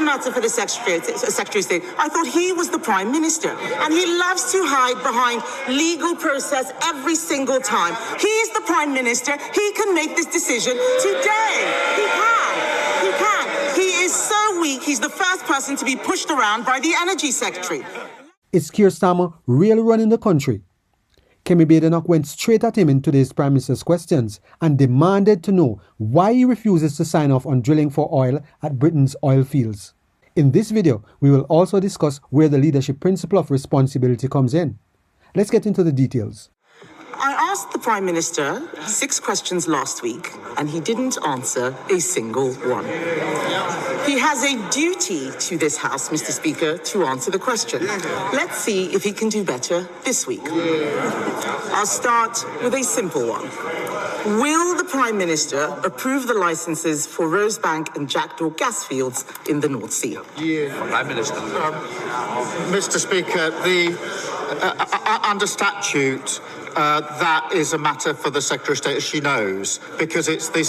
a matter for the Secretary of State. I thought he was the Prime Minister, and he loves to hide behind legal process every single time. He's the Prime Minister. He can make this decision today. He can. He can. He is so weak, he's the first person to be pushed around by the Energy Secretary. Is Keir Starmer really running the country? Kemi Badenoch went straight at him in today's Prime Minister's questions and demanded to know why he refuses to sign off on drilling for oil at Britain's oil fields. In this video, we will also discuss where the leadership principle of responsibility comes in. Let's get into the details. I asked the Prime Minister 6 questions last week, and he didn't answer a single one. He has a duty to this House, Mr. Speaker, to answer the question. Let's see if he can do better this week. I'll start with a simple one. Will the Prime Minister approve the licenses for Rosebank and Jackdaw gas fields in the North Sea? Prime Minister. Mr. Speaker, under statute, that is a matter for the Secretary of State, as she knows, because it's the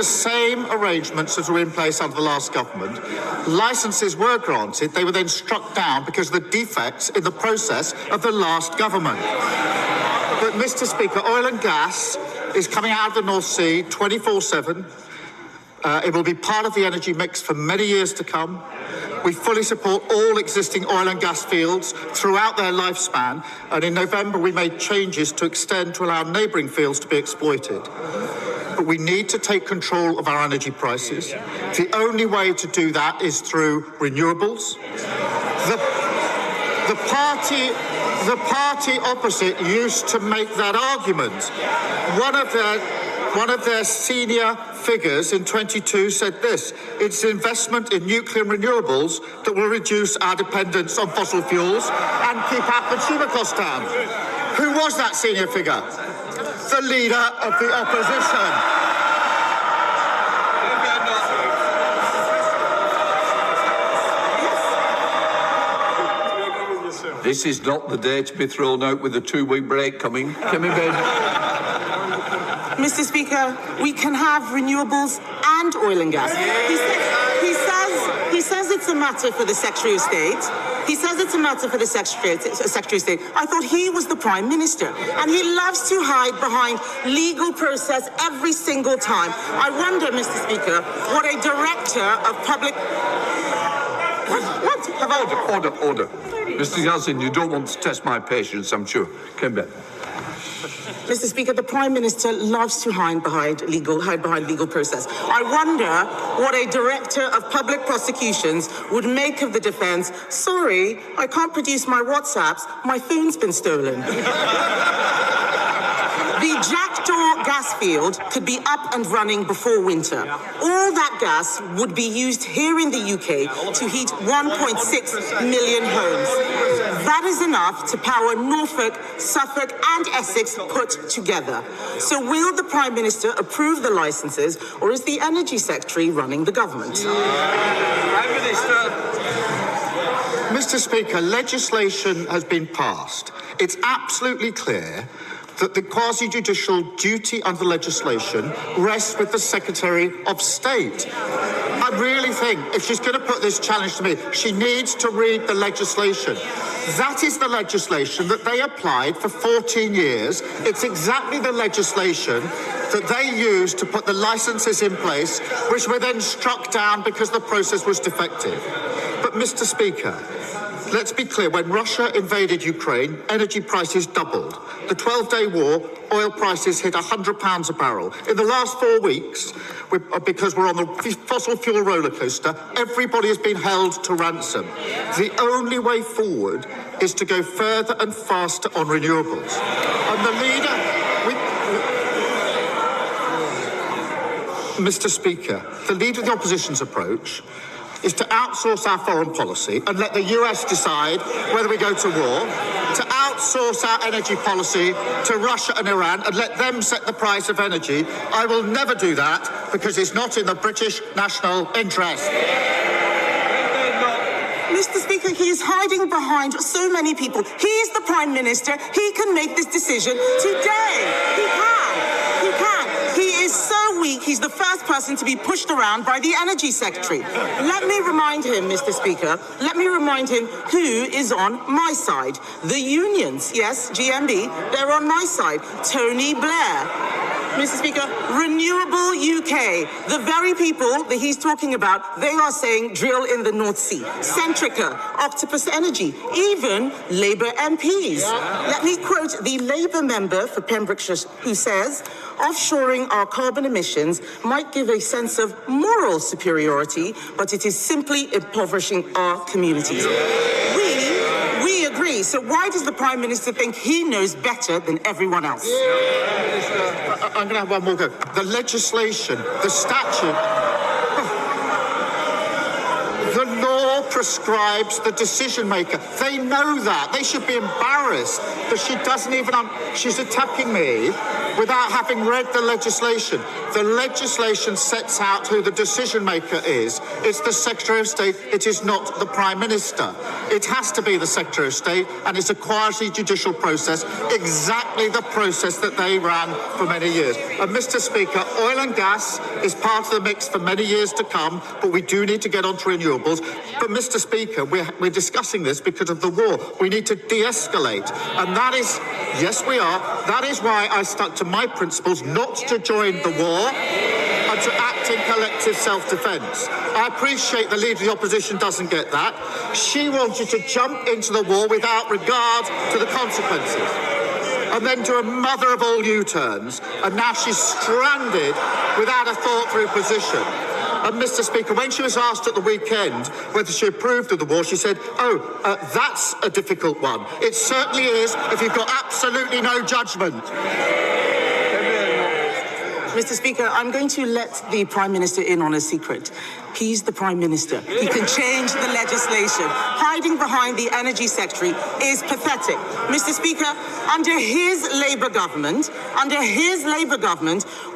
same arrangements as were in place under the last government. Licences were granted, they were then struck down because of the defects in the process of the last government. But, Mr. Speaker, oil and gas is coming out of the North Sea 24/7. It will be part of the energy mix for many years to come. We fully support all existing oil and gas fields throughout their lifespan, and in November we made changes to extend to allow neighbouring fields to be exploited. But we need to take control of our energy prices. The only way to do that is through renewables. The party opposite used to make that argument. One of their senior figures in 22 said this: it's investment in nuclear and renewables that will reduce our dependence on fossil fuels and keep our consumer costs down. Who was that senior figure? The leader of the opposition. This is not the day to be thrown out with a 2-week break coming. Kemi Badenoch. Mr. Speaker, we can have renewables and oil and gas. He says it's a matter for the Secretary of State. He says it's a matter for the Secretary of State. I thought he was the Prime Minister, and he loves to hide behind legal process every single time. I wonder, Mr. Speaker, what a director of public... Order. Mr. Yeltsin, you don't want to test my patience, I'm sure. Come back. Mr. Speaker, the Prime Minister loves to hide behind legal process. I wonder what a director of public prosecutions would make of the defence. Sorry, I can't produce my WhatsApps. My phone's been stolen. The Jackdaw gas field could be up and running before winter. All that gas would be used here in the UK to heat 1.6 million homes. That is enough to power Norfolk, Suffolk and Essex put together. So will the Prime Minister approve the licences, or is the Energy Secretary running the government? Prime Minister. Mr. Speaker, legislation has been passed. It's absolutely clear that the quasi-judicial duty under legislation rests with the Secretary of State. I really think if she's going to put this challenge to me, she needs to read the legislation. That is the legislation that they applied for 14 years. It's exactly the legislation that they used to put the licences in place, which were then struck down because the process was defective. But, Mr. Speaker, let's be clear, when Russia invaded Ukraine, energy prices doubled. The 12-day war, oil prices hit £100 a barrel. In the last 4 weeks, because we're on the fossil fuel roller coaster, everybody has been held to ransom. The only way forward is to go further and faster on renewables. And the leader... Mr. Speaker, the leader of the opposition's approach is to outsource our foreign policy and let the US decide whether we go to war, to outsource our energy policy to Russia and Iran and let them set the price of energy. I will never do that because it's not in the British national interest. Mr. Speaker, he is hiding behind so many people. He is the Prime Minister. He can make this decision today. He can. He is so all week, he's the first person to be pushed around by the Energy Secretary. Let me remind him, Mr. Speaker, let me remind him who is on my side. The unions, yes, GMB, they're on my side. Tony Blair. Mr. Speaker, Renewable UK, the very people that he's talking about, they are saying drill in the North Sea. Centrica, Octopus Energy, even Labour MPs. Let me quote the Labour member for Pembrokeshire who says, offshoring our carbon emissions might give a sense of moral superiority, but it is simply impoverishing our communities. We agree. So why does the Prime Minister think he knows better than everyone else? I'm going to have one more go. The legislation, the statute, the law prescribes the decision maker. They know that. They should be embarrassed that she doesn't even... she's attacking me without having read the legislation. The legislation sets out who the decision maker is. It's the Secretary of State. It is not the Prime Minister. It has to be the Secretary of State, and it's a quasi-judicial process, exactly the process that they ran for many years. And Mr. Speaker, oil and gas is part of the mix for many years to come, but we do need to get onto renewables. But Mr. Speaker, we're discussing this because of the war. We need to de-escalate. And that is, yes, we are. That is why I stuck to my principles not to join the war and to act in collective self-defence. I appreciate the Leader of the Opposition doesn't get that. She wanted to jump into the war without regard to the consequences and then do a mother of all U-turns, and now she's stranded without a thought-through position. And Mr. Speaker, when she was asked at the weekend whether she approved of the war, she said, that's a difficult one. It certainly is if you've got absolutely no judgment. Mr. Speaker, I'm going to let the Prime Minister in on a secret. He's the Prime Minister. He can change the legislation. Hiding behind the Energy Secretary is pathetic. Mr. Speaker, under his Labour government,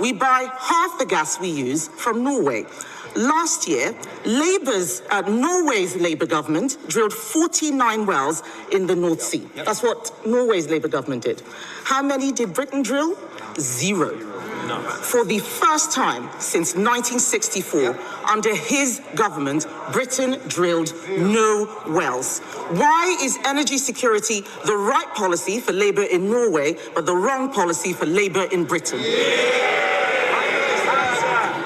we buy half the gas we use from Norway. Last year, Norway's Labour government drilled 49 wells in the North Sea. That's what Norway's Labour government did. How many did Britain drill? 0. For the first time since 1964, under his government, Britain drilled no wells. Why is energy security the right policy for Labour in Norway, but the wrong policy for Labour in Britain?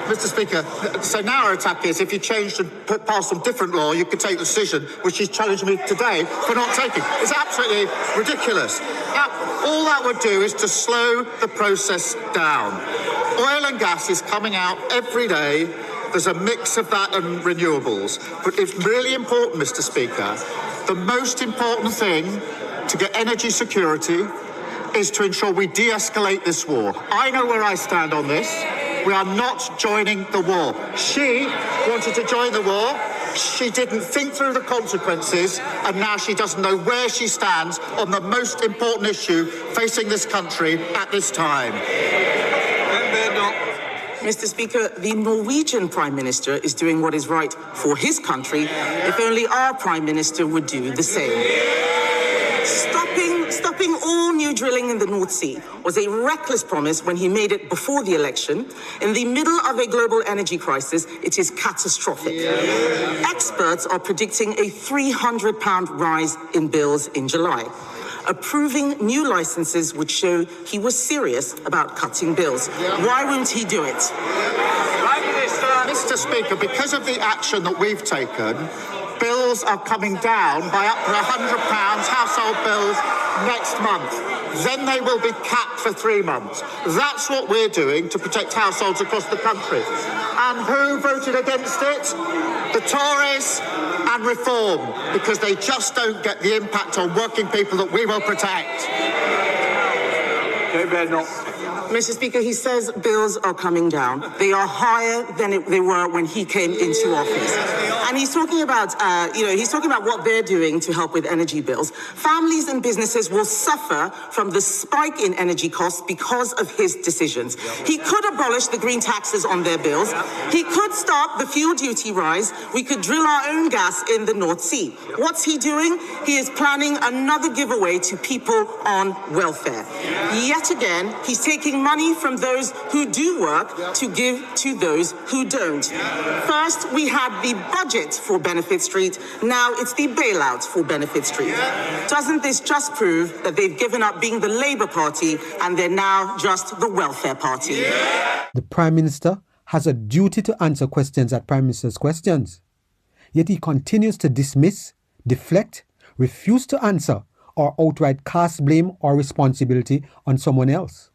Mr. Speaker, so now our attack is if you changed and passed some different law, you could take the decision, which she's challenged me today for not taking. It's absolutely ridiculous. Now, all that would do is to slow the process down. Oil and gas is coming out every day. There's a mix of that and renewables. But it's really important, Mr. Speaker, the most important thing to get energy security is to ensure we de-escalate this war. I know where I stand on this. We are not joining the war. She wanted to join the war. She didn't think through the consequences, and now she doesn't know where she stands on the most important issue facing this country at this time. Mr. Speaker, the Norwegian Prime Minister is doing what is right for his country. If only our Prime Minister would do the same. Stopping all new drilling in the North Sea was a reckless promise when he made it before the election. In the middle of a global energy crisis, it is catastrophic. Experts are predicting a £300 rise in bills in July. Approving new licenses would show he was serious about cutting bills. Why won't he do it? Mr. Speaker, because of the action that we've taken, bills are coming down by up to £100 household bills next month. Then they will be capped for 3 months. That's what we're doing to protect households across the country. And who voted against it? The Tories and Reform, because they just don't get the impact on working people that we will protect. Kemi Badenoch. Mr. Speaker, he says bills are coming down. They are higher than they were when he came into office. And he's talking about, what they're doing to help with energy bills. Families and businesses will suffer from the spike in energy costs because of his decisions. He could abolish the green taxes on their bills. He could stop the fuel duty rise. We could drill our own gas in the North Sea. What's he doing? He is planning another giveaway to people on welfare. Yet again, he's taking taking money from those who do work to give to those who don't. First, we had the budget for Benefit Street. Now it's the bailout for Benefit Street. Doesn't this just prove that they've given up being the Labour Party and they're now just the Welfare Party? The Prime Minister has a duty to answer questions at Prime Minister's questions. Yet he continues to dismiss, deflect, refuse to answer, or outright cast blame or responsibility on someone else.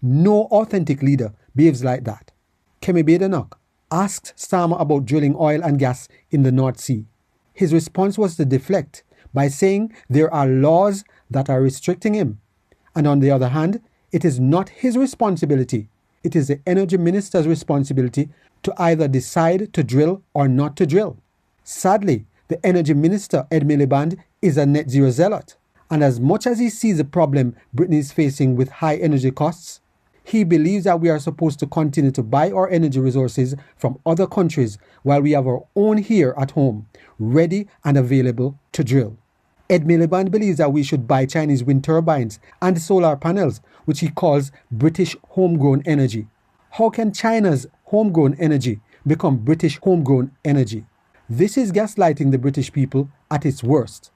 No authentic leader behaves like that. Kemi Badenoch asked Starmer about drilling oil and gas in the North Sea. His response was to deflect by saying there are laws that are restricting him. And on the other hand, it is not his responsibility. It is the Energy Minister's responsibility to either decide to drill or not to drill. Sadly, the Energy Minister, Ed Miliband, is a net zero zealot. And as much as he sees the problem Britain is facing with high energy costs, he believes that we are supposed to continue to buy our energy resources from other countries while we have our own here at home, ready and available to drill. Ed Miliband believes that we should buy Chinese wind turbines and solar panels, which he calls British homegrown energy. How can China's homegrown energy become British homegrown energy? This is gaslighting the British people at its worst.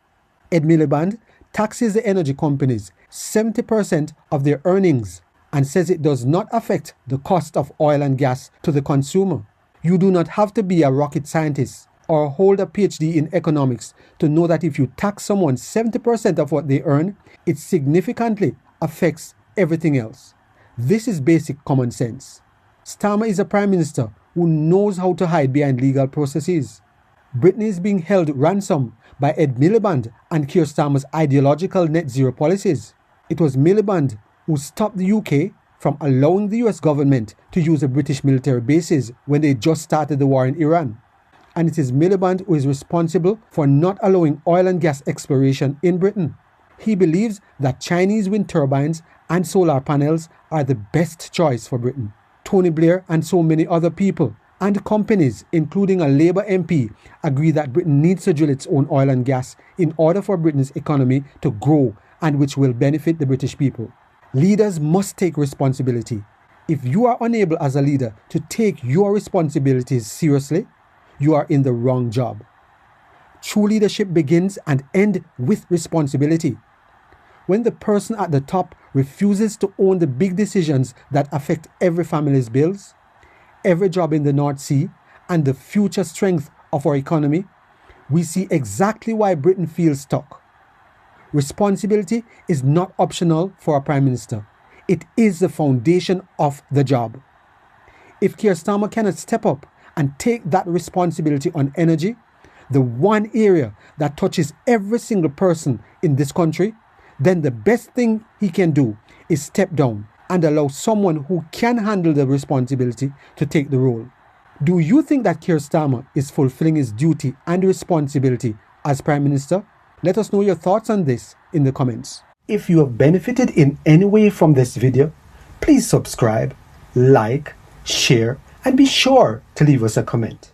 Ed Miliband taxes the energy companies 70% of their earnings and says it does not affect the cost of oil and gas to the consumer. You do not have to be a rocket scientist or hold a PhD in economics to know that if you tax someone 70% of what they earn, it significantly affects everything else. This is basic common sense. Starmer is a Prime Minister who knows how to hide behind legal processes. Britain is being held ransom by Ed Miliband and Keir Starmer's ideological net zero policies. It was Miliband who stopped the UK from allowing the US government to use the British military bases when they just started the war in Iran. And it is Miliband who is responsible for not allowing oil and gas exploration in Britain. He believes that Chinese wind turbines and solar panels are the best choice for Britain. Tony Blair and so many other people and companies, including a Labour MP, agree that Britain needs to drill its own oil and gas in order for Britain's economy to grow and which will benefit the British people. Leaders must take responsibility. If you are unable as a leader to take your responsibilities seriously, you are in the wrong job. True leadership begins and ends with responsibility. When the person at the top refuses to own the big decisions that affect every family's bills, every job in the North Sea, and the future strength of our economy, we see exactly why Britain feels stuck. Responsibility is not optional for a Prime Minister. It is the foundation of the job. If Keir Starmer cannot step up and take that responsibility on energy, the one area that touches every single person in this country, then the best thing he can do is step down and allow someone who can handle the responsibility to take the role. Do you think that Keir Starmer is fulfilling his duty and responsibility as Prime Minister? Let us know your thoughts on this in the comments. If you have benefited in any way from this video, please subscribe, like, share, and be sure to leave us a comment.